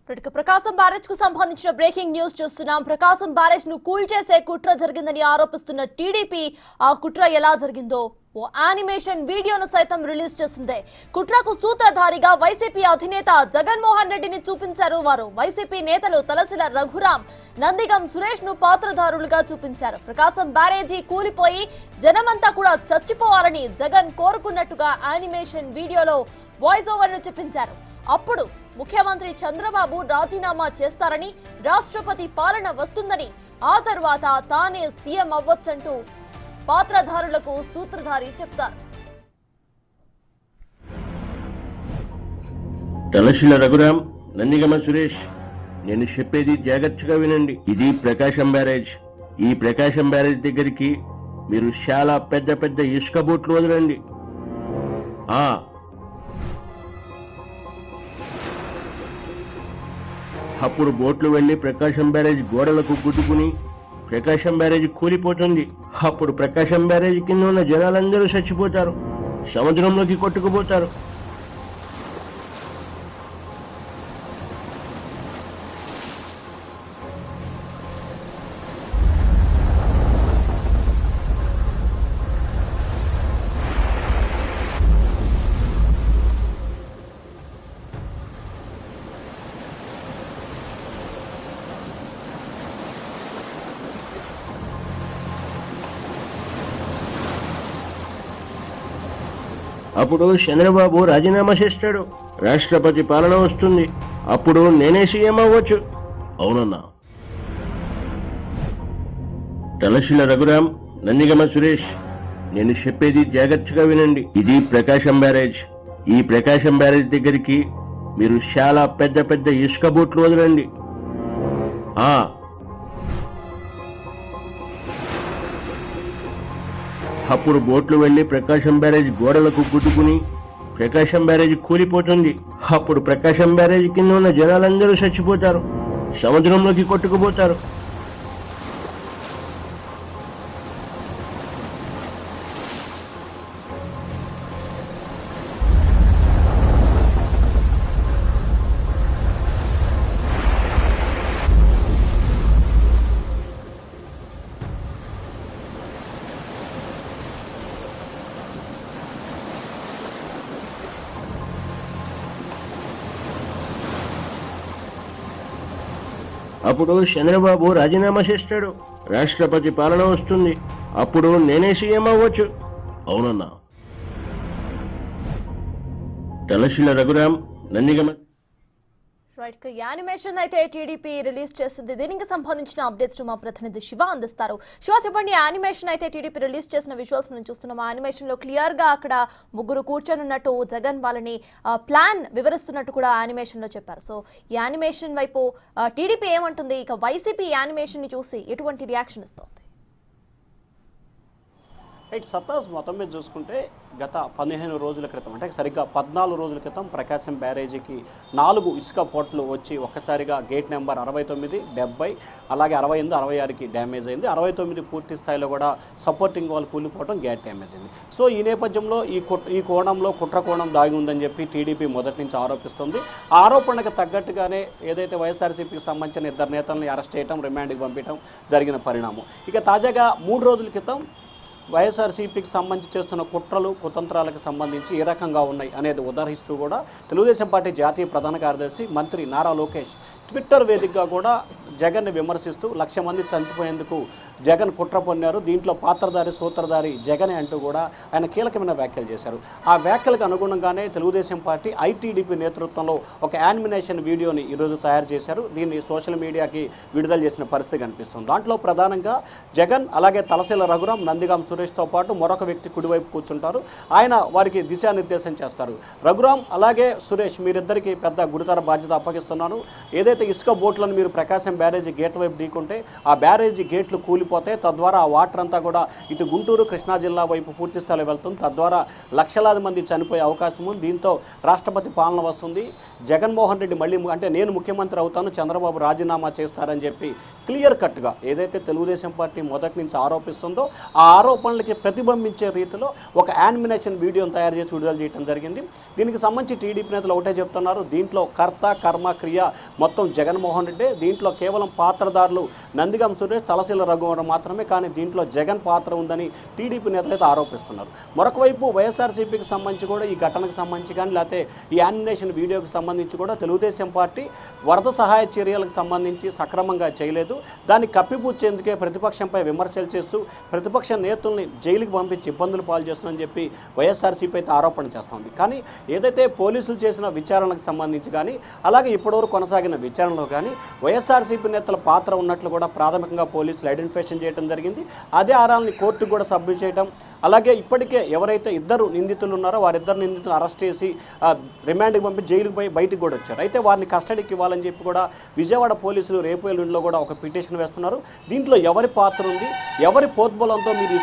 ప్రకాశం barrage కు సంబంధించిన breaking news చూస్తున్నాం. ప్రకాశం బ్యారేజ్ ను కూల్ చేసే కుట్ర జరిగిందని ఆరోపిస్తున్న టీడీపీ ఆ కుట్ర ఎలా జరిగిందో ఓ యానిమేషన్ వీడియోను సైతం రిలీజ్ చేసింది. కుట్రకు సూత్రధారిగా వైసీపీ అధినేత జగన్మోహన్ రెడ్డిని చూపించారు. వారు వైసీపీ నేతలు తలసిల రఘురాం, నందిగం సురేష్ ను పాత్రధారులుగా చూపించారు. ప్రకాశం బ్యారేజీ కూలిపోయి జనమంతా కూడా చచ్చిపోవాలని జగన్ కోరుకున్నట్టుగా యానిమేషన్ వీడియోలో వాయిస్ ఓవర్ ను చూపించారు. అప్పుడు ముఖ్యమంత్రి చంద్రబాబు రాజీనామా చేస్తారని, రాష్ట్రపతి పాలన వస్తుందని, ఆ తర్వాత తానే సీఎం అవ్వొచ్చంటూ పాత్రధారులకు సూత్రధారి చెప్తారు. తలశిల రఘురాం, నందిగమ సురేష్, నేను చెప్పేది జాగ్రత్తగా వినండి. ఇది ప్రకాశం బ్యారేజ్. ఈ ప్రకాశం బ్యారేజ్ దగ్గరికి మీరు చాలా పెద్ద పెద్ద ఇసుక బోట్లు వదలండి. అప్పుడు బోట్లు వెళ్లి ప్రకాశం బ్యారేజ్ గోడలకు గుద్దుకుని ప్రకాశం బ్యారేజ్ కూలిపోతుంది. అప్పుడు ప్రకాశం బ్యారేజ్ కింద ఉన్న జనాలందరూ చచ్చిపోతారు, సముద్రంలోకి కొట్టుకుపోతారు. అప్పుడు చంద్రబాబు రాజీనామా చేస్తాడు, రాష్ట్రపతి పాలన వస్తుంది, అప్పుడు నేనే సీఎం అవ్వచ్చు. అవునన్నా. తలశిల రఘురాం, నందిగమ సురేష్, నేను చెప్పేది జాగ్రత్తగా వినండి. ఇది ప్రకాశం బ్యారేజ్. ఈ ప్రకాశం బ్యారేజ్ దగ్గరికి మీరు చాలా పెద్ద పెద్ద ఇసుక బోట్లు వదలండి. అప్పుడు బోట్లు వెళ్లి ప్రకాశం బ్యారేజ్ గోడలకు గుద్దుకుని ప్రకాశం బ్యారేజ్ కూలిపోతుంది. అప్పుడు ప్రకాశం బ్యారేజ్ కింద ఉన్న జనాలందరూ చచ్చిపోతారు, సముద్రంలోకి కొట్టుకుపోతారు. అప్పుడు చంద్రబాబు రాజీనామా చేస్తాడు, రాష్ట్రపతి పాలన వస్తుంది, అప్పుడు నేనే సీఎం అవ్వచ్చు. అవునన్నా. తలశిల రఘురాం, నందిగమ. యానిమేషన్ అయితే టీడీపీ రిలీజ్ చేసింది. దీనికి సంబంధించిన అప్డేట్స్ మా ప్రతినిధి శివ అందిస్తారు. శివ, చెప్పండి. యానిమేషన్ అయితే టీడీపీ రిలీజ్ చేసిన విజువల్స్ మనం చూస్తున్నాం. యానిమేషన్ లో క్లియర్ గా అక్కడ ముగ్గురు కూర్చొనున్నట్టు జగన్ వాళ్ళని ప్లాన్ వివరిస్తున్నట్టు కూడా యానిమేషన్ లో చెప్పారు. సో ఈ యానిమేషన్ వైపు టీడీపీ ఏమంటుంది? ఇక వైసీపీ యానిమేషన్ ని చూసి ఎటువంటి రియాక్షన్ ఇస్తోంది? సత్తాస్ మొత్తం మీద చూసుకుంటే గత 15 రోజుల క్రితం, అంటే సరిగ్గా 14 రోజుల క్రితం ప్రకాశం బ్యారేజీకి 4 ఇసుక పోట్లు వచ్చి ఒక్కసారిగా గేట్ నెంబర్ 69, 70, అలాగే 68, 66కి డ్యామేజ్ అయింది. 69 పూర్తి స్థాయిలో కూడా సపోర్టింగ్ వాల్ కూలిపోవడం, గేట్ డ్యామేజ్ అయింది. సో ఈ నేపథ్యంలో ఈ కోణంలో కుట్ర కోణం దాగి ఉందని చెప్పి టీడీపీ మొదటి నుంచి ఆరోపిస్తుంది. ఆరోపణకు తగ్గట్టుగానే ఏదైతే వైఎస్ఆర్సీపీకి సంబంధించిన 2 నేతలను అరెస్ట్ చేయడం, రిమాండ్కి పంపించడం జరిగిన పరిణామం. ఇక తాజాగా 3 రోజుల క్రితం వైఎస్ఆర్సీపీకి సంబంధించి చేస్తున్న కుట్రలు కుతంత్రాలకు సంబంధించి ఏ రకంగా ఉన్నాయి అనేది ఉదహరిస్తూ కూడా తెలుగుదేశం పార్టీ జాతీయ ప్రధాన కార్యదర్శి మంత్రి నారా లోకేష్ ట్విట్టర్ వేదికగా కూడా జగన్ని విమర్శిస్తూ 1,00,000 మంది చనిపోయేందుకు జగన్ కుట్ర పొన్నారు, దీంట్లో పాత్రధారి సూత్రధారి జగనే అంటూ కూడా ఆయన కీలకమైన వ్యాఖ్యలు చేశారు. ఆ వ్యాఖ్యలకు అనుగుణంగానే తెలుగుదేశం పార్టీ ఐటీడీపీ నేతృత్వంలో ఒక యానిమేషన్ వీడియోని ఈరోజు తయారు చేశారు. దీన్ని సోషల్ మీడియాకి విడుదల చేసిన పరిస్థితి కనిపిస్తుంది. దాంట్లో ప్రధానంగా జగన్, అలాగే తలశిల రఘురాం, నందిగాం సురేష్తో పాటు మరొక వ్యక్తి కుడివైపు కూర్చుంటారు. ఆయన వారికి దిశానిర్దేశం చేస్తారు. రఘురాం అలాగే సురేష్, మీరిద్దరికీ పెద్ద గురుతర బాధ్యత అప్పగిస్తున్నాను. ఏదైతే ఇసుక బోట్లను మీరు ప్రకాశం బ్యారేజీ గేట్ల వైపు ఢీకుంటే ఆ బ్యారేజీ గేట్లు కూలిపోతాయి. తద్వారా ఆ వాటర్ అంతా కూడా ఇటు గుంటూరు కృష్ణా జిల్లా వైపు పూర్తి స్థాయిలో వెళ్తుంది. తద్వారా లక్షలాది మంది చనిపోయే అవకాశం ఉంది. దీంతో రాష్ట్రపతి పాలన వస్తుంది. జగన్మోహన్ రెడ్డి మళ్ళీ అంటే నేను ముఖ్యమంత్రి అవుతాను, చంద్రబాబు రాజీనామా చేస్తారని చెప్పి క్లియర్ కట్గా ఏదైతే తెలుగుదేశం పార్టీ మొదటి నుంచి ఆరోపిస్తుందో ఆ ఆరోపణలకి ప్రతిబింబించే రీతిలో ఒక యానిమేషన్ వీడియోను తయారు చేసి విడుదల చేయడం జరిగింది. దీనికి సంబంధించి టీడీపీ నేతలు ఒకటే చెప్తున్నారు, దీంట్లో కర్త కర్మ క్రియ మొత్తం జగన్మోహన్ రెడ్డి, దీంట్లో కేవలం పాత్రదారులు నందిగం సురేష్, తలశీల రఘువరన్ మాత్రమే, కానీ దీంట్లో జగన్ పాత్ర ఉందని టీడీపీ నేతలు అయితే ఆరోపిస్తున్నారు. మరొక వైపు వైఎస్ఆర్సీపీకి సంబంధించి కూడా ఈ ఘటనకు సంబంధించి కానీ లేకపోతే ఈ యానిమేషన్ వీడియోకి సంబంధించి కూడా తెలుగుదేశం పార్టీ వరద సహాయ చర్యలకు సంబంధించి సక్రమంగా చేయలేదు, దాన్ని కప్పిపుచ్చేందుకే ప్రతిపక్షంపై విమర్శలు చేస్తూ ప్రతిపక్ష నేతల్ని జైలుకి పంపించి ఇబ్బందులు పాలు చేస్తుందని చెప్పి వైఎస్ఆర్సీపీ అయితే ఆరోపణ చేస్తుంది. కానీ ఏదైతే పోలీసులు చేసిన విచారణకు సంబంధించి కానీ అలాగే ఇప్పటివరకు కొనసాగిన విచారణలో కానీ వైఎస్ఆర్సీపీ నేతల పాత్ర ఉన్నట్లు కూడా ప్రాథమికంగా పోలీసులు ఐడెంటిఫికేషన్ చేయడం జరిగింది. అదే ఆరాలని కోర్టుకు కూడా సబ్మిట్ చేయడం, అలాగే ఇప్పటికే ఎవరైతే ఇద్దరు నిందితులు ఉన్నారో వారిద్దరు నిందితులను అరెస్ట్ చేసి రిమాండ్కి పంపి జైలుకు పోయి బయటికి కూడా వచ్చారు. అయితే వారిని కస్టడీకి ఇవ్వాలని చెప్పి కూడా విజయవాడ పోలీసులు రేపు ఎల్లుండిలో కూడా ఒక పిటిషన్ వేస్తున్నారు. దీంట్లో ఎవరి పాత్ర ఉంది, ఎవరి పోత్బలంతో మీరు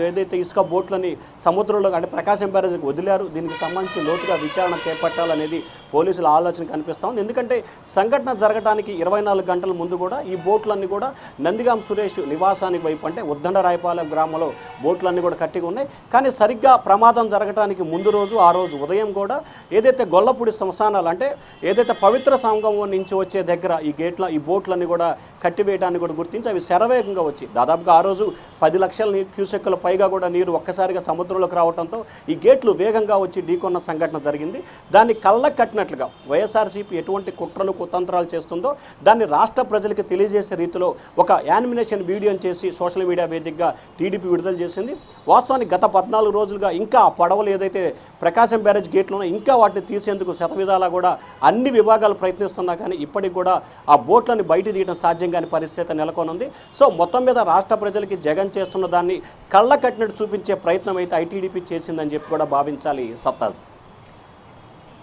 ఏదైతే ఇసుక బోట్లని సముద్రంలో అంటే ప్రకాశం బ్యారేజ్కి వదిలారు, దీనికి సంబంధించి లోతుగా విచారణ చేపట్టాలనేది పోలీసుల ఆలోచన కనిపిస్తూ ఉంది. ఎందుకంటే సంఘటన జరగడానికి 24 గంటల ముందు కూడా ఈ బోట్లన్నీ కూడా నందిగాం సురేష్ నివాసానికి వైపు అంటే ఉద్దండరాయపాలెం గ్రామంలో బోట్లన్నీ కూడా కట్టిగా ఉన్నాయి. కానీ సరిగ్గా ప్రమాదం జరగడానికి ముందు రోజు ఆ రోజు ఉదయం కూడా ఏదైతే గొల్లపూడి శ్మశానాలు అంటే ఏదైతే పవిత్ర సంగమం నుంచి వచ్చే దగ్గర ఈ బోట్లన్నీ కూడా కట్టివేయడానికి కూడా గుర్తించి అవి శరవేగంగా వచ్చి దాదాపుగా ఆ రోజు 10 లక్షల క్యూసెక్కుల పైగా కూడా నీరు ఒక్కసారిగా సముద్రంలోకి రావడంతో ఈ గేట్లు వేగంగా వచ్చి ఢీకొన్న సంఘటన జరిగింది. దాన్ని కళ్ళకు కట్టినట్లుగా వైఎస్ఆర్సీపీ ఎటువంటి కుట్రలు కుతంత్రాలు చేస్తుందో దాన్ని రాష్ట్ర ప్రజలకు తెలియజేసే రీతిలో ఒక యానిమేషన్ వీడియోని చేసి సోషల్ మీడియా వేదికగా టీడీపీ విడుదల చేసింది. వాస్తవానికి గత 14 రోజులుగా ఇంకా ఆ పడవలు ఏదైతే ప్రకాశం బ్యారేజ్ గేట్లు ఉన్నాయో ఇంకా వాటిని తీసేందుకు శతవిధాలా కూడా అన్ని విభాగాలు ప్రయత్నిస్తున్నా కానీ ఇప్పటికి కూడా ఆ బోట్లను బయట తీయడం సాధ్యం కాని పరిస్థితి నెలకొనుంది. సో మొత్తం మీద రాష్ట్ర ప్రజలకి జగన్ చేస్తున్న దాన్ని కళ్ళ కట్టినట్టు చూపించే ప్రయత్నం అయితే ఐటీడీపీ చేసిందని చెప్పి కూడా భావించాలి సత్తాజ్.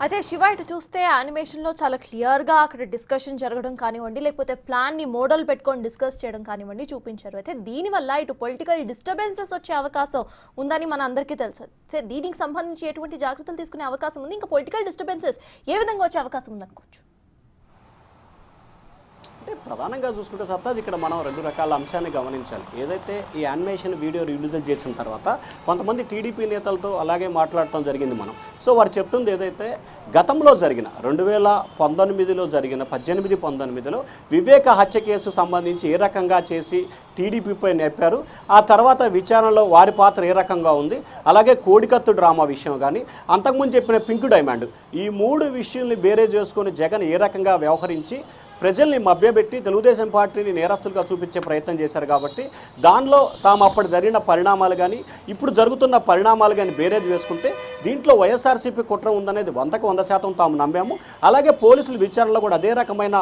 అయితే శివ ఇటు చూస్తే యానిమేషన్లో చాలా క్లియర్గా అక్కడ డిస్కషన్ జరగడం కానివ్వండి, లేకపోతే ప్లాన్ని మోడల్ పెట్టుకొని డిస్కస్ చేయడం కానివ్వండి చూపించారు. అయితే దీనివల్ల ఇటు పొలిటికల్ డిస్టర్బెన్సెస్ వచ్చే అవకాశం ఉందని మన అందరికీ తెలుసు. సో దీనికి సంబంధించి ఎటువంటి జాగ్రత్తలు తీసుకునే అవకాశం ఉంది, ఇంకా పొలిటికల్ డిస్టర్బెన్సెస్ ఏ విధంగా వచ్చే అవకాశం ఉందనుకోవచ్చు? అంటే ప్రధానంగా చూసుకుంటే సత్తాజ్ ఇక్కడ మనం 2 రకాల అంశాన్ని గమనించాలి. ఏదైతే ఈ యానిమేషన్ వీడియో విడుదల చేసిన తర్వాత కొంతమంది టీడీపీ నేతలతో అలాగే మాట్లాడటం జరిగింది మనం. సో వారు చెప్తుంది ఏదైతే గతంలో జరిగిన 2019లో జరిగిన 18-19లో వివేక హత్య కేసు సంబంధించి ఏ రకంగా చేసి టీడీపీపై నెప్పారు, ఆ తర్వాత విచారణలో వారి పాత్ర ఏ రకంగా ఉంది, అలాగే కోడికత్తు డ్రామా విషయం కానీ అంతకుముందు చెప్పిన పింక్ డైమండ్, ఈ 3 విషయాల్ని బేరే చేసుకొని జగన్ ఏ రకంగా వ్యవహరించి ప్రజల్ని మభ్యపెట్టి తెలుగుదేశం పార్టీని నేరస్తులుగా చూపించే ప్రయత్నం చేశారు. కాబట్టి దానిలో తాము అప్పటి జరిగిన పరిణామాలు కానీ ఇప్పుడు జరుగుతున్న పరిణామాలు కానీ బేరేజ్ వేసుకుంటే దీంట్లో వైఎస్ఆర్సీపీ కుట్ర ఉందనేది 100% తాము నమ్మాము. అలాగే పోలీసుల విచారణలో కూడా అదే రకమైన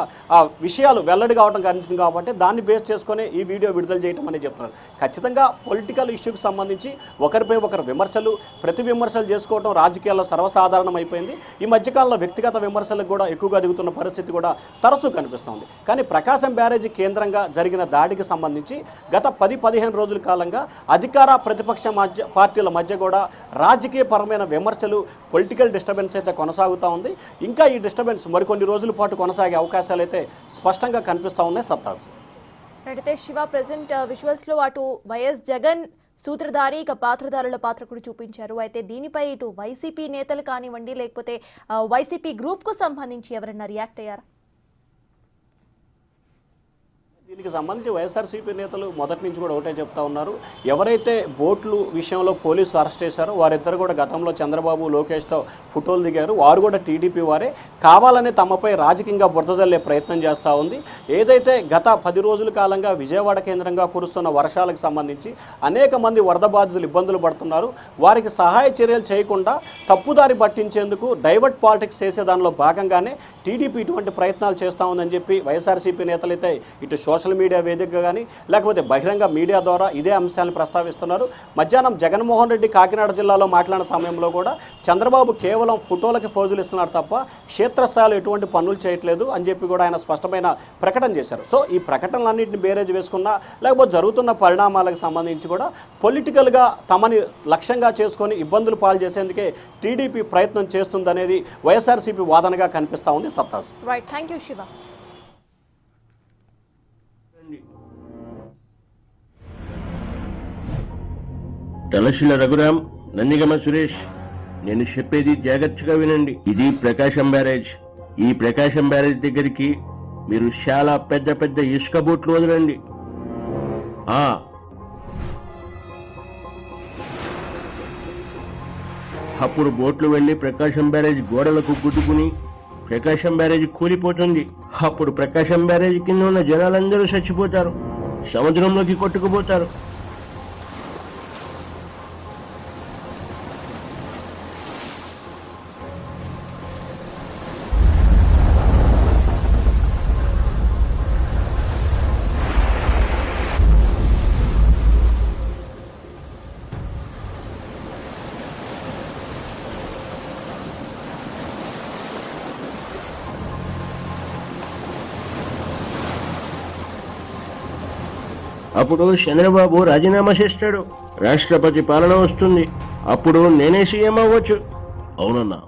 విషయాలు వెల్లడి కావడం కనిపించింది. కాబట్టి దాన్ని బేస్ చేసుకుని ఈ వీడియో విడుదల చేయడం అనేది చెప్తున్నారు. ఖచ్చితంగా పొలిటికల్ ఇష్యూకి సంబంధించి ఒకరిపై ఒకరు విమర్శలు ప్రతి విమర్శలు చేసుకోవడం రాజకీయాల్లో సర్వసాధారణం అయిపోయింది. ఈ మధ్యకాలంలో వ్యక్తిగత విమర్శలకు కూడా ఎక్కువగా దిగుతున్న పరిస్థితి కూడా తరచూ కనిపిస్తోంది. కానీ ప్రకాశం బ్యారేజీ కేంద్రంగా జరిగిన దాడికి సంబంధించి గత 10-15 రోజుల కాలంగా అధికార ప్రతిపక్ష పార్టీల మధ్య కూడా రాజకీయపరమైన విమర్శలు పొలిటికల్ డిస్టర్బెన్స్ అయితే కొనసాగుతూ ఉంది. ఇంకా ఈ డిస్టర్బెన్స్ మరికొన్ని రోజుల పాటు కొనసాగే అవకాశాలు అయితే స్పష్టంగా కనిపిస్తూ ఉన్నాయి సత్తాజ్. అయితే శివ ప్రెసెంట్ విజువల్స్లో అటు వైఎస్ జగన్ సూత్రధారి ఇక పాత్రధారుల పాత్ర కూడా చూపించారు. అయితే దీనిపై ఇటు వైసీపీ నేతలు కానివ్వండి లేకపోతే వైసీపీ గ్రూప్కు సంబంధించి ఎవరైనా రియాక్ట్ అయ్యారా? దీనికి సంబంధించి వైఎస్ఆర్సీపీ నేతలు మొదటి నుంచి కూడా ఒకటే చెప్తా ఉన్నారు, ఎవరైతే బోట్లు విషయంలో పోలీసులు అరెస్ట్ చేశారో వారిద్దరు కూడా గతంలో చంద్రబాబు లోకేష్తో ఫోటోలు దిగారు. వారు కూడా టీడీపీ వారే, కావాలని తమపై రాజకీయంగా బురద జల్లే ప్రయత్నం చేస్తూ ఉంది. ఏదైతే గత 10 రోజుల కాలంగా విజయవాడ కేంద్రంగా కురుస్తున్న వర్షాలకు సంబంధించి అనేక మంది వరద బాధితులు ఇబ్బందులు పడుతున్నారు. వారికి సహాయ చర్యలు చేయకుండా తప్పుదారి పట్టించేందుకు డైవర్ట్ పాలిటిక్స్ చేసే దానిలో భాగంగానే టీడీపీ ఇటువంటి ప్రయత్నాలు చేస్తూ ఉందని చెప్పి వైఎస్ఆర్సీపీ నేతలైతే ఇటు సోషల్ సోషల్ మీడియా వేదికగా కానీ లేకపోతే బహిరంగ మీడియా ద్వారా ఇదే అంశాలను ప్రస్తావిస్తున్నారు. మధ్యాహ్నం జగన్మోహన్ రెడ్డి కాకినాడ జిల్లాలో మాట్లాడిన సమయంలో కూడా చంద్రబాబు కేవలం ఫోటోలకి ఫోజులు ఇస్తున్నారు తప్ప క్షేత్రస్థాయిలో ఎటువంటి పనులు చేయట్లేదు అని చెప్పి కూడా ఆయన స్పష్టమైన ప్రకటన చేశారు. సో ఈ ప్రకటనలన్నింటినీ బేరేజ్ వేసుకున్నా లేకపోతే జరుగుతున్న పరిణామాలకు సంబంధించి కూడా పొలిటికల్గా తమని లక్ష్యంగా చేసుకొని ఇబ్బందులు పాలు చేసేందుకే టీడీపీ ప్రయత్నం చేస్తుందనేది వైఎస్ఆర్సీపీ వాదనగా కనిపిస్తూ ఉంది. సత్తాస్. Right, thank you Shiva. Talasila Raghuram, Nandigama Suresh, నేను చెప్పేది జాగ్రత్తగా వినండి. ఇది ప్రకాశం బ్యారేజ్. ఈ ప్రకాశం బ్యారేజ్ దగ్గరికి మీరు చాలా పెద్ద పెద్ద ఇసుక బోట్లు వదలండి. అప్పుడు బోట్లు వెళ్లి ప్రకాశం బ్యారేజ్ గోడలకు గుద్దుకుని ప్రకాశం బ్యారేజ్ కూలిపోతుంది. అప్పుడు ప్రకాశం బ్యారేజ్ కింద ఉన్న జనాలందరూ చచ్చిపోతారు, సముద్రంలోకి కొట్టుకుపోతారు. అప్పుడు చంద్రబాబు రాజీనామా చేస్తాడు, రాష్ట్రపతి పాలన వస్తుంది, అప్పుడు నేనే సీఎం అవ్వచ్చు. అవునన్నా.